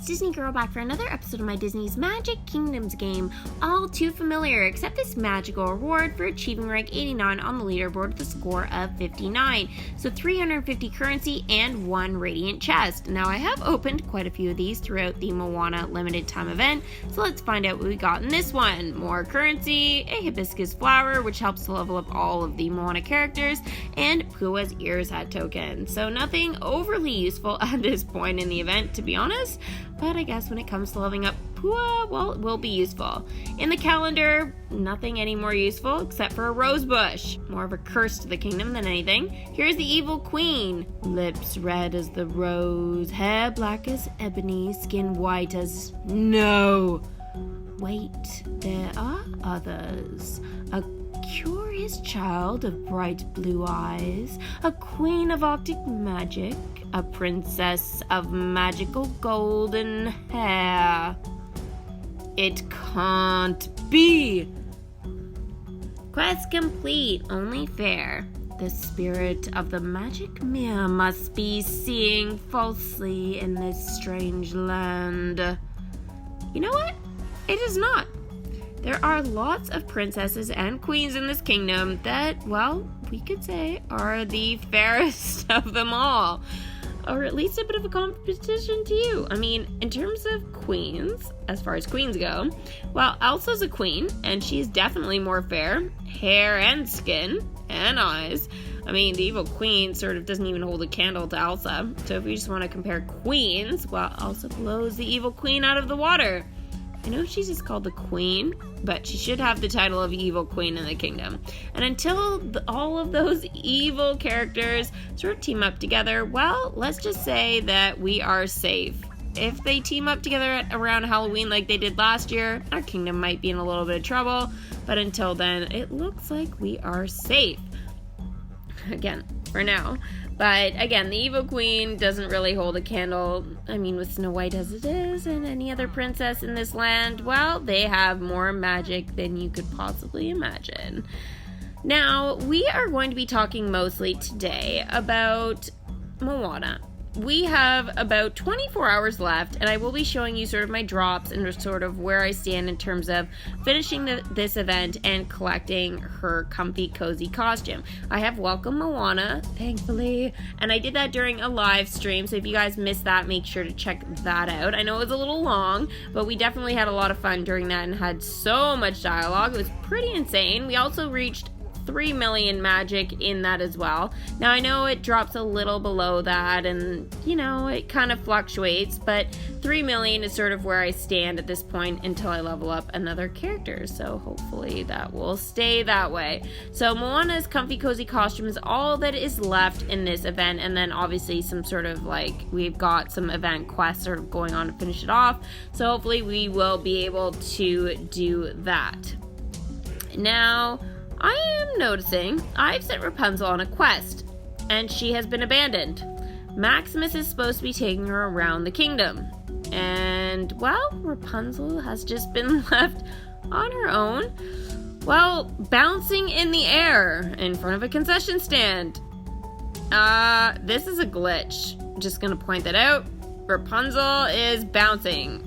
it's Disney Girl back for another episode of my Disney's Magic Kingdoms game. All too familiar, except this magical reward for achieving rank 89 on the leaderboard with a score of 59. So 350 currency and 1 radiant chest. Now I have opened quite a few of these throughout the Moana limited time event, so let's find out what we got in this one. More currency, a hibiscus flower, which helps to level up all of the Moana characters, and Pua's ears hat token. So nothing overly useful at this point in the event, to be honest, but I guess when it comes to leveling up Pua, well, it will be useful. In the calendar, nothing any more useful except for a rose bush. More of a curse to the kingdom than anything. Here's the evil queen. Lips red as the rose, hair black as ebony, skin white as... No! Wait, there are others. A curious child of bright blue eyes, a queen of Arctic magic, a princess of magical golden hair. It can't be! Quest complete, only fair. The spirit of the magic mirror must be seeing falsely in this strange land. You know what? It is not. There are lots of princesses and queens in this kingdom that, well, we could say are the fairest of them all. Or at least a bit of a competition to you. I mean, in terms of queens, as far as queens go, well, Elsa's a queen, and she's definitely more fair. Hair and skin and eyes. I mean, the evil queen sort of doesn't even hold a candle to Elsa. So if we just want to compare queens, well, Elsa blows the evil queen out of the water. I know she's just called the queen, but she should have the title of evil queen in the kingdom. And until all of those evil characters sort of team up together, well, let's just say that we are safe. If they team up together around Halloween like they did last year, our kingdom might be in a little bit of trouble. But until then, it looks like we are safe. Again, for now. But again, the evil queen doesn't really hold a candle. I mean, with Snow White as it is, and any other princess in this land, well, they have more magic than you could possibly imagine. Now, we are going to be talking mostly today about Moana. We have about 24 hours left, and I will be showing you sort of my drops and sort of where I stand in terms of finishing this event and collecting her comfy, cozy costume. I have welcomed Moana, thankfully, and I did that during a live stream, so if you guys missed that, make sure to check that out. I know it was a little long, but we definitely had a lot of fun during that and had so much dialogue. It was pretty insane. We also reached 3 million magic in that as well. Now I know it drops a little below that and you know it kind of fluctuates, but 3 million is sort of where I stand at this point until I level up another character, so hopefully that will stay that way. So Moana's comfy cozy costume is all that is left in this event, and then obviously some sort of like we've got some event quests sort of going on to finish it off, so hopefully we will be able to do that. Now I am noticing I've sent Rapunzel on a quest, and she has been abandoned. Maximus is supposed to be taking her around the kingdom, and, well, Rapunzel has just been left on her own, well, bouncing in the air in front of a concession stand. This is a glitch. Just gonna point that out. Rapunzel is bouncing.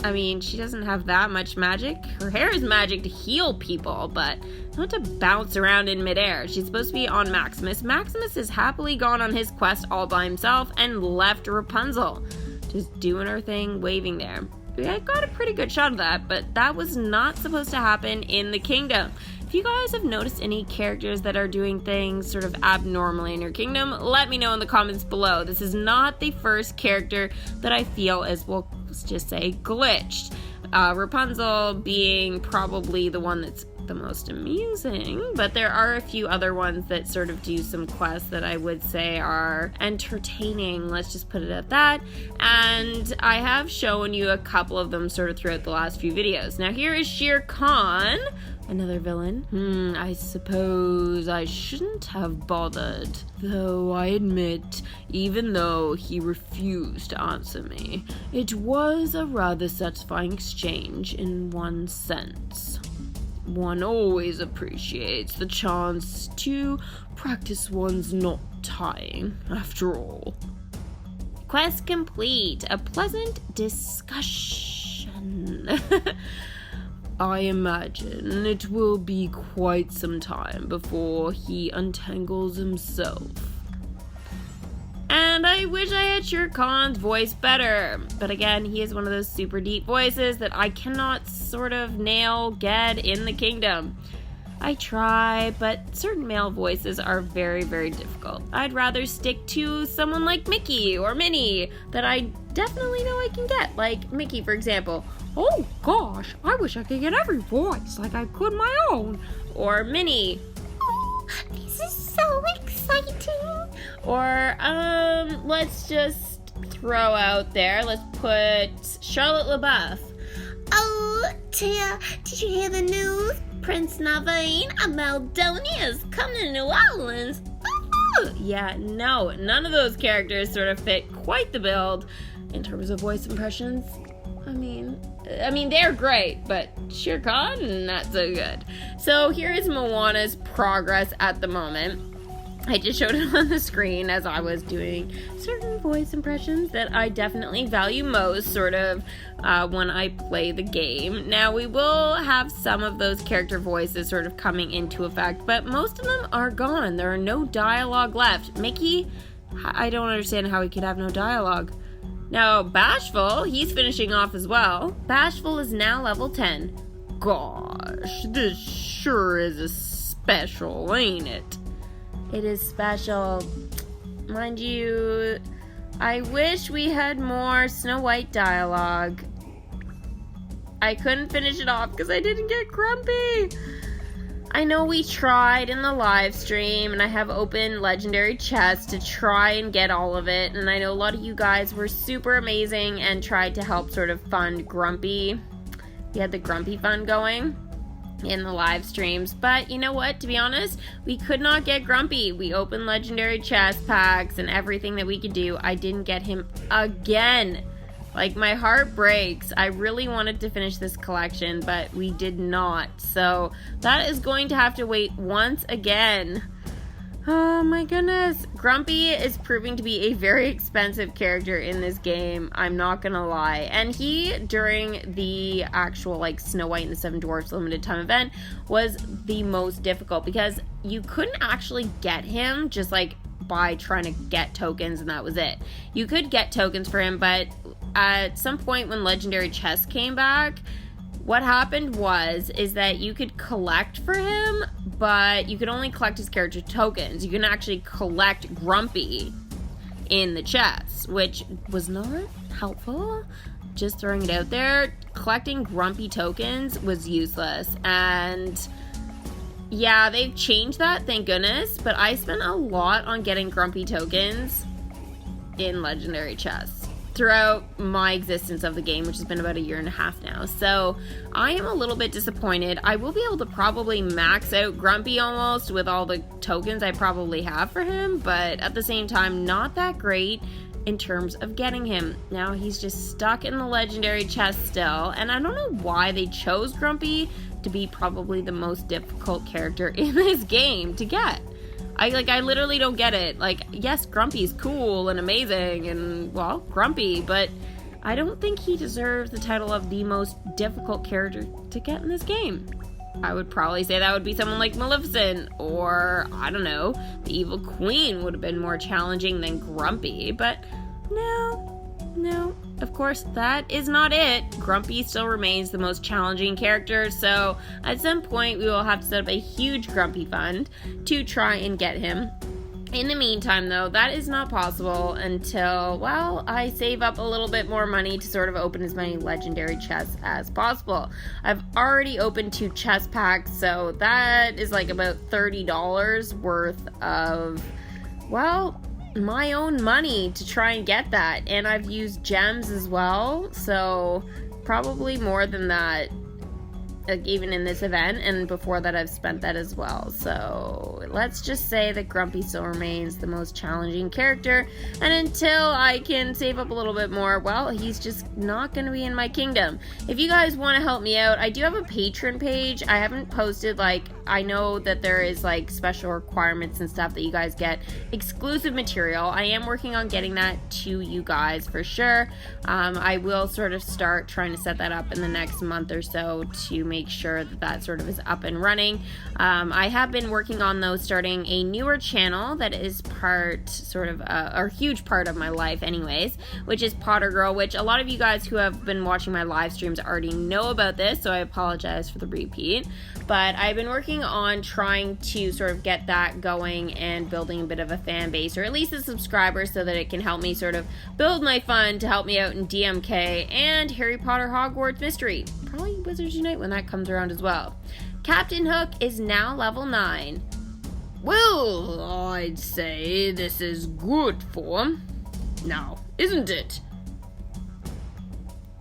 I mean, she doesn't have that much magic. Her hair is magic to heal people, but not to bounce around in midair. She's supposed to be on Maximus. Maximus has happily gone on his quest all by himself and left Rapunzel, just doing her thing, waving there. I got a pretty good shot of that, but that was not supposed to happen in the kingdom. If you guys have noticed any characters that are doing things sort of abnormally in your kingdom, let me know in the comments below. This is not the first character that I feel is, well, let's just say, glitched. Rapunzel being probably the one that's the most amusing, but there are a few other ones that sort of do some quests that I would say are entertaining, let's just put it at that, and I have shown you a couple of them sort of throughout the last few videos. Now here is Shere Khan, another villain. I suppose I shouldn't have bothered, though I admit, even though he refused to answer me, it was a rather satisfying exchange in one sense. One always appreciates the chance to practice one's knot tying, after all. Quest complete. A pleasant discussion. I imagine it will be quite some time before he untangles himself. And I wish I had Shere Khan's voice better. But again, he is one of those super deep voices that I cannot sort of get in the kingdom. I try, but certain male voices are very, very difficult. I'd rather stick to someone like Mickey or Minnie that I definitely know I can get. Like Mickey, for example. Oh gosh, I wish I could get every voice like I could my own. Or Minnie. Oh, this is so exciting. Or, let's just throw out there, let's put Charlotte LaBeouf. Oh, Tia, did you hear the news? Prince Naveen of Maldonia is coming to New Orleans. Yeah, no, none of those characters sort of fit quite the build in terms of voice impressions. I mean, they're great, but Shere Khan, not so good. So here is Moana's progress at the moment. I just showed it on the screen as I was doing certain voice impressions that I definitely value most, sort of, when I play the game. Now, we will have some of those character voices sort of coming into effect, but most of them are gone. There are no dialogue left. Mickey, I don't understand how he could have no dialogue. Now, Bashful, he's finishing off as well. Bashful is now level 10. Gosh, this sure is a special, ain't it? It is special. Mind you, I wish we had more Snow White dialogue. I couldn't finish it off because I didn't get Grumpy. I know we tried in the live stream, and I have open legendary chests to try and get all of it, and I know a lot of you guys were super amazing and tried to help sort of fund Grumpy. We had the Grumpy fund going in the live streams, but you know what, to be honest, we could not get Grumpy. We opened legendary chest packs and everything that we could do. I didn't get him again. Like, my heart breaks. I really wanted to finish this collection, but we did not, so that is going to have to wait once again. Oh my goodness. Grumpy is proving to be a very expensive character in this game. I'm not gonna lie. And he, during the actual, like, Snow White and the Seven Dwarfs limited time event, was the most difficult because you couldn't actually get him just, like, by trying to get tokens, and that was it. You could get tokens for him, but at some point when legendary chests came back, what happened is that you could collect for him, but you could only collect his character tokens. You can actually collect Grumpy in the chests, which was not helpful. Just throwing it out there, collecting Grumpy tokens was useless. And yeah, they've changed that, thank goodness, but I spent a lot on getting Grumpy tokens in legendary chests throughout my existence of the game, which has been about 1.5 years now. So I am a little bit disappointed. I will be able to probably max out Grumpy almost with all the tokens I probably have for him, but at the same time, not that great in terms of getting him. Now he's just stuck in the legendary chest still, and I don't know why they chose Grumpy to be probably the most difficult character in this game to get. I literally don't get it. Like, yes, Grumpy's cool and amazing and, well, Grumpy, but I don't think he deserves the title of the most difficult character to get in this game. I would probably say that would be someone like Maleficent, or, I don't know, the Evil Queen would have been more challenging than Grumpy, but no, of course, that is not it. Grumpy still remains the most challenging character, so at some point we will have to set up a huge Grumpy fund to try and get him. In the meantime, though, that is not possible until, well, I save up a little bit more money to sort of open as many legendary chests as possible. I've already opened 2 chest packs, so that is like about $30 worth of, well, my own money to try and get that. And I've used gems as well, so probably more than that, like, even in this event, and before that I've spent that as well. So let's just say that Grumpy still remains the most challenging character, and until I can save up a little bit more, well, he's just not going to be in my kingdom. If you guys want to help me out, I do have a Patreon page. I haven't posted like I know that there is like special requirements and stuff that you guys get exclusive material. I am working on getting that to you guys for sure. I will sort of start trying to set that up in the next month or so to make sure that that sort of is up and running. I have been working on though starting a newer channel that is part sort of a huge part of my life anyways, which is Potter Girl, which a lot of you guys who have been watching my live streams already know about this, so I apologize for the repeat. But I've been working on trying to sort of get that going and building a bit of a fan base, or at least a subscriber, so that it can help me sort of build my fund to help me out in DMK and Harry Potter Hogwarts Mystery. Probably Wizards Unite when that comes around as well. Captain Hook is now level 9. Well, I'd say this is good form. Now, isn't it?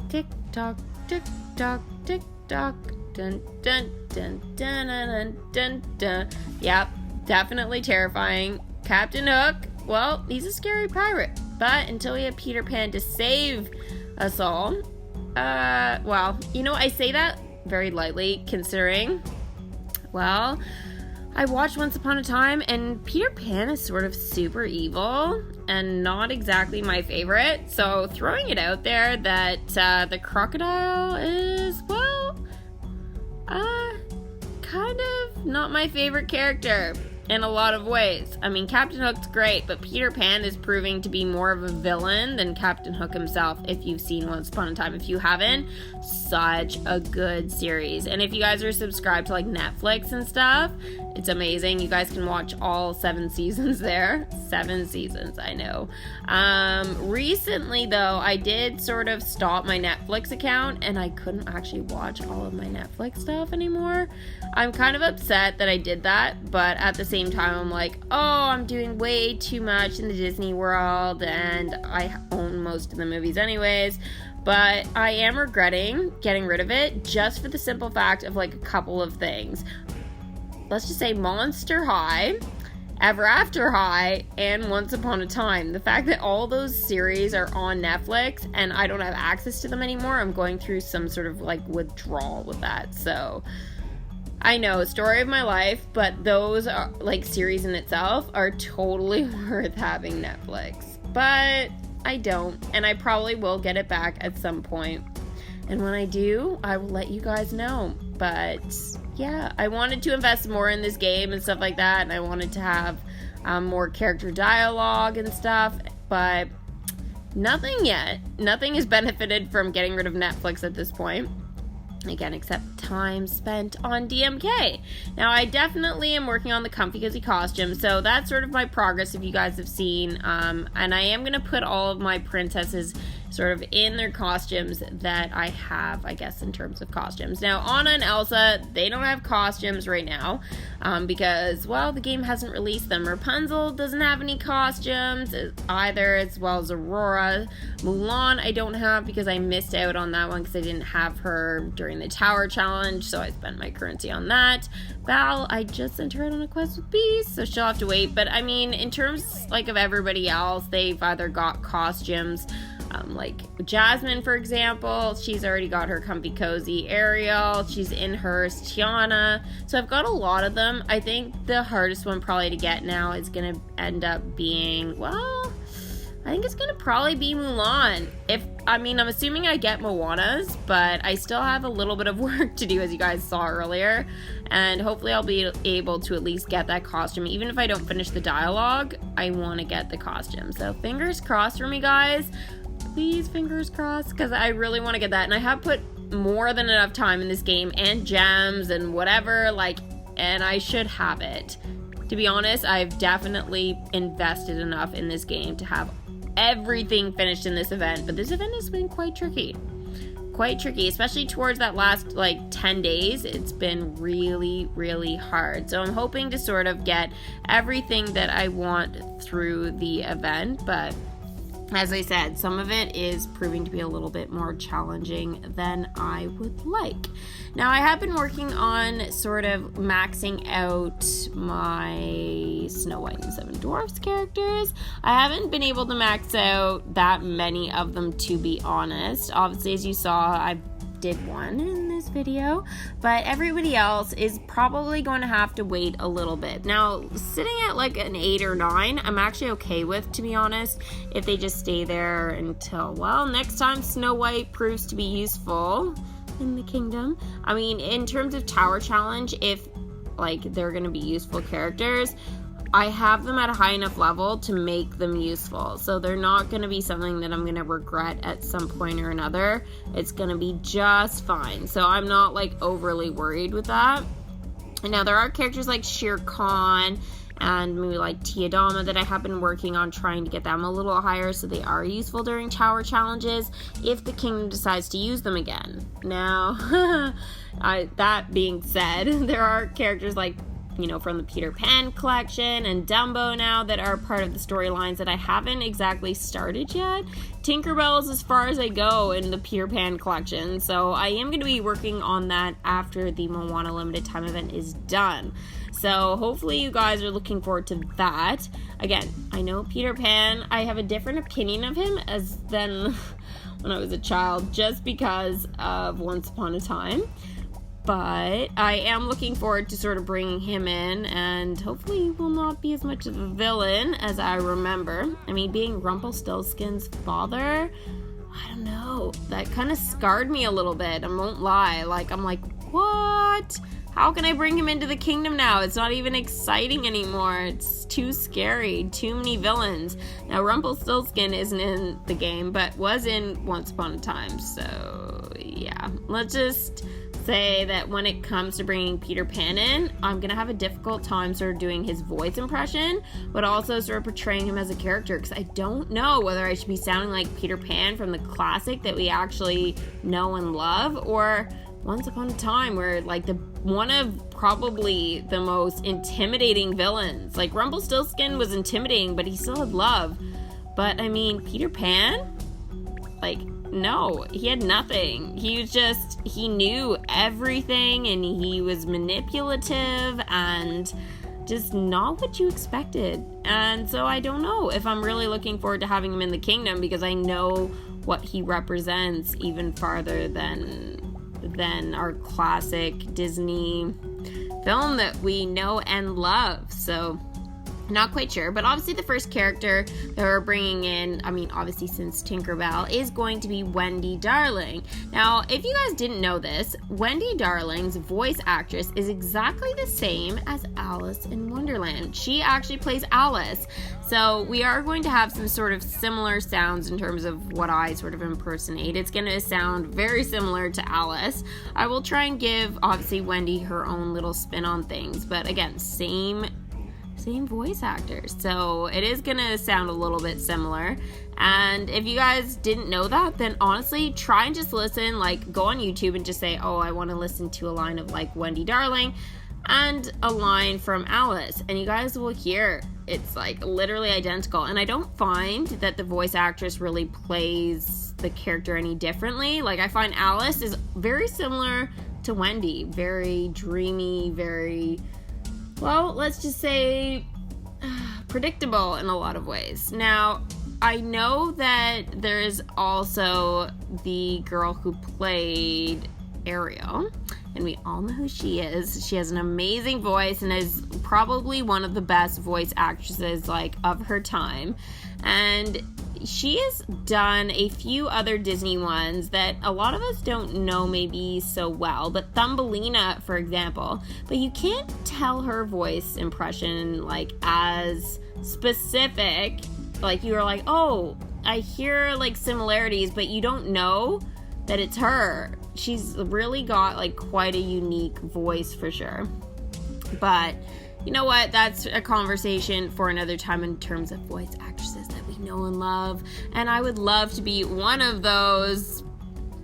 Tick tock, tick tock, tick tock. Dun dun dun dun dun dun dun. Yep, definitely terrifying. Captain Hook, well, he's a scary pirate, but until we have Peter Pan to save us all, well, you know, I say that very lightly considering, well, I watched Once Upon a Time, and Peter Pan is sort of super evil and not exactly my favorite. So throwing it out there that the crocodile is, well, kind of not my favorite character in a lot of ways. I mean, Captain Hook's great, but Peter Pan is proving to be more of a villain than Captain Hook himself, if you've seen Once Upon a Time. If you haven't, such a good series. And if you guys are subscribed to like Netflix and stuff, it's amazing. You guys can watch all 7 seasons there. 7 seasons, I know. Recently though, I did sort of stop my Netflix account and I couldn't actually watch all of my Netflix stuff anymore. I'm kind of upset that I did that, but at the same time I'm like, oh, I'm doing way too much in the Disney world and I own most of the movies anyways. But I am regretting getting rid of it just for the simple fact of like a couple of things. Let's just say Monster High, Ever After High, and Once Upon a Time. The fact that all those series are on Netflix and I don't have access to them anymore, I'm going through some sort of like withdrawal with that. So I know, story of my life, but those are, like, series in itself are totally worth having Netflix. But I don't, and I probably will get it back at some point. And when I do, I will let you guys know. But yeah, I wanted to invest more in this game and stuff like that, and I wanted to have more character dialogue and stuff, but nothing yet. Nothing has benefited from getting rid of Netflix at this point. Again, except time spent on DMK. Now, I definitely am working on the Comfy Cozy costume, so that's sort of my progress if you guys have seen. And I am going to put all of my princesses sort of in their costumes that I have, I guess, in terms of costumes. Now, Anna and Elsa, they don't have costumes right now because, well, the game hasn't released them. Rapunzel doesn't have any costumes either, as well as Aurora. Mulan, I don't have because I missed out on that one because I didn't have her during the Tower Challenge, so I spent my currency on that. Val, I just sent her out on a quest with bees, so she'll have to wait. But, I mean, in terms, like, of everybody else, they've either got costumes. Like Jasmine, for example, she's already got her Comfy Cozy. Ariel, she's in hers. Tiana. So I've got a lot of them. I think the hardest one probably to get now is going to end up being, well, I think it's going to probably be Mulan. I'm assuming I get Moana's, but I still have a little bit of work to do, as you guys saw earlier. And hopefully I'll be able to at least get that costume. Even if I don't finish the dialogue, I want to get the costume. So fingers crossed for me, guys. Please, fingers crossed, because I really want to get that. And I have put more than enough time in this game and gems and whatever, and I should have it. To be honest, I've definitely invested enough in this game to have everything finished in this event. But this event has been quite tricky. Quite tricky, especially towards that last 10 days. It's been really, really hard. So I'm hoping to sort of get everything that I want through the event, but as I said, some of it is proving to be a little bit more challenging than I would like. Now, I have been working on sort of maxing out my Snow White and the Seven Dwarfs characters. I haven't been able to max out that many of them, to be honest. Obviously, as you saw, I did one in this video, but everybody else is probably going to have to wait a little bit. Now, sitting at like an 8 or 9, I'm actually okay with, to be honest, if they just stay there until, well, next time Snow White proves to be useful in the kingdom. I mean, in terms of Tower Challenge, if like they're going to be useful characters, I have them at a high enough level to make them useful. So they're not going to be something that I'm going to regret at some point or another. It's going to be just fine. So I'm not like overly worried with that. And now there are characters like Shere Khan and maybe like Tiadama that I have been working on trying to get them a little higher so they are useful during tower challenges if the kingdom decides to use them again. Now, that being said, there are characters like, you know, from the Peter Pan collection and Dumbo now that are part of the storylines that I haven't exactly started yet. Tinkerbell is as far as I go in the Peter Pan collection, so I am going to be working on that after the Moana limited time event is done. So hopefully you guys are looking forward to that. Again, I know Peter Pan, I have a different opinion of him than when I was a child just because of Once Upon a Time. But I am looking forward to sort of bringing him in, and hopefully he will not be as much of a villain as I remember. I mean, being Rumpelstiltskin's father, I don't know, that kind of scarred me a little bit, I won't lie. Like, I'm like, what? How can I bring him into the kingdom now? It's not even exciting anymore. It's too scary. Too many villains. Now, Rumpelstiltskin isn't in the game, but was in Once Upon a Time. So, yeah. Let's just say that when it comes to bringing Peter Pan in, I'm going to have a difficult time sort of doing his voice impression, but also sort of portraying him as a character, because I don't know whether I should be sounding like Peter Pan from the classic that we actually know and love, or Once Upon a Time, where like one of probably the most intimidating villains. Like, Rumpelstiltskin was intimidating, but he still had love. But I mean, Peter Pan, like, no, he had nothing. He knew everything, and he was manipulative and just not what you expected. And so I don't know if I'm really looking forward to having him in the kingdom, because I know what he represents even farther than our classic Disney film that we know and love. So not quite sure, but obviously the first character that we're bringing in, I mean, obviously since Tinkerbell, is going to be Wendy Darling. Now, if you guys didn't know this, Wendy Darling's voice actress is exactly the same as Alice in Wonderland. She actually plays Alice. So we are going to have some sort of similar sounds in terms of what I sort of impersonate. It's going to sound very similar to Alice. I will try and give, obviously, Wendy her own little spin on things, but again, same voice actors, so it is gonna sound a little bit similar. And if you guys didn't know that, then honestly try and just listen, like go on YouTube and just say, oh, I want to listen to a line of like Wendy Darling and a line from Alice, and you guys will hear it's like literally identical. And I don't find that the voice actress really plays the character any differently. Like, I find Alice is very similar to Wendy, very dreamy, very, well, let's just say predictable in a lot of ways. Now, I know that there's also the girl who played Ariel, and we all know who she is. She has an amazing voice and is probably one of the best voice actresses like of her time. And she has done a few other Disney ones that a lot of us don't know maybe so well, but Thumbelina, for example. But you can't tell her voice impression like as specific. Like, you are like, oh, I hear like similarities, but you don't know that it's her. She's really got like quite a unique voice for sure. But you know what? That's a conversation for another time in terms of voice actresses that we know and love. And I would love to be one of those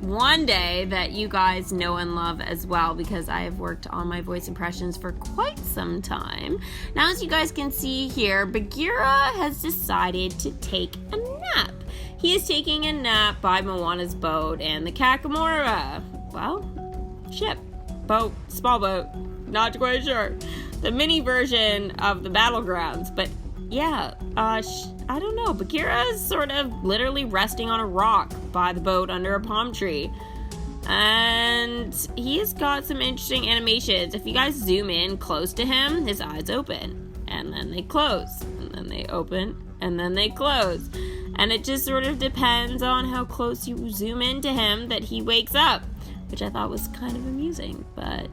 one day that you guys know and love as well, because I have worked on my voice impressions for quite some time. Now, as you guys can see here, Bagheera has decided to take a nap. He is taking a nap by Moana's boat and the Kakamora, ship, boat, small boat, not quite sure. The mini version of the Battlegrounds, but yeah, I don't know. Bagheera is sort of literally resting on a rock by the boat under a palm tree. And he's got some interesting animations. If you guys zoom in close to him, his eyes open, and then they close, and then they open, and then they close. And it just sort of depends on how close you zoom into him that he wakes up, which I thought was kind of amusing. But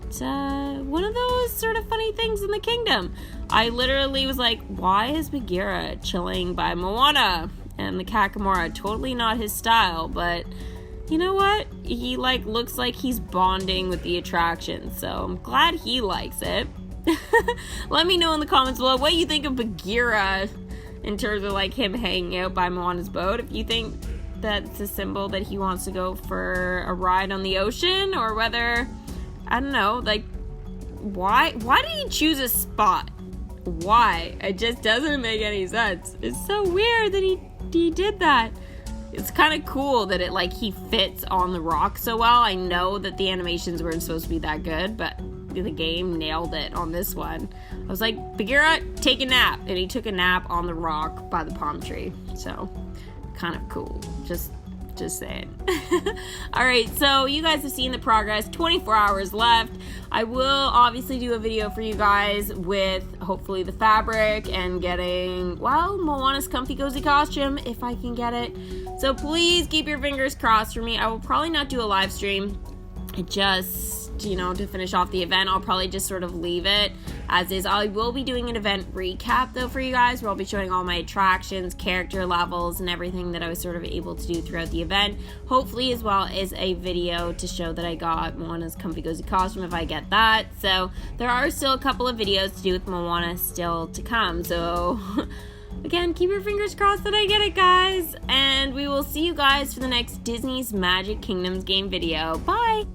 one of those sort of funny things in the kingdom. I literally was like, why is Bagheera chilling by Moana and the Kakamora? Totally not his style, but you know what? He looks like he's bonding with the attraction, so I'm glad he likes it. Let me know in the comments below what you think of Bagheera in terms of him hanging out by Moana's boat. If you think that's a symbol that he wants to go for a ride on the ocean, or whether, I don't know, why did he choose a spot? Why? It just doesn't make any sense. It's so weird that he did that. It's kind of cool that he fits on the rock so well. I know that the animations weren't supposed to be that good, but the game nailed it on this one. I was like, Bagheera, take a nap. And he took a nap on the rock by the palm tree. So, kind of cool. Just saying. Alright, so you guys have seen the progress. 24 hours left. I will obviously do a video for you guys with hopefully the fabric and getting, well, Moana's comfy cozy costume if I can get it. So please keep your fingers crossed for me. I will probably not do a live stream. To finish off the event, I'll probably just sort of leave it as is. I will be doing an event recap though for you guys, where I'll be showing all my attractions, character levels, and everything that I was sort of able to do throughout the event. Hopefully, as well as a video to show that I got Moana's comfy cozy costume if I get that. So there are still a couple of videos to do with Moana still to come. So again, keep your fingers crossed that I get it, guys. And we will see you guys for the next Disney's Magic Kingdoms game video. Bye!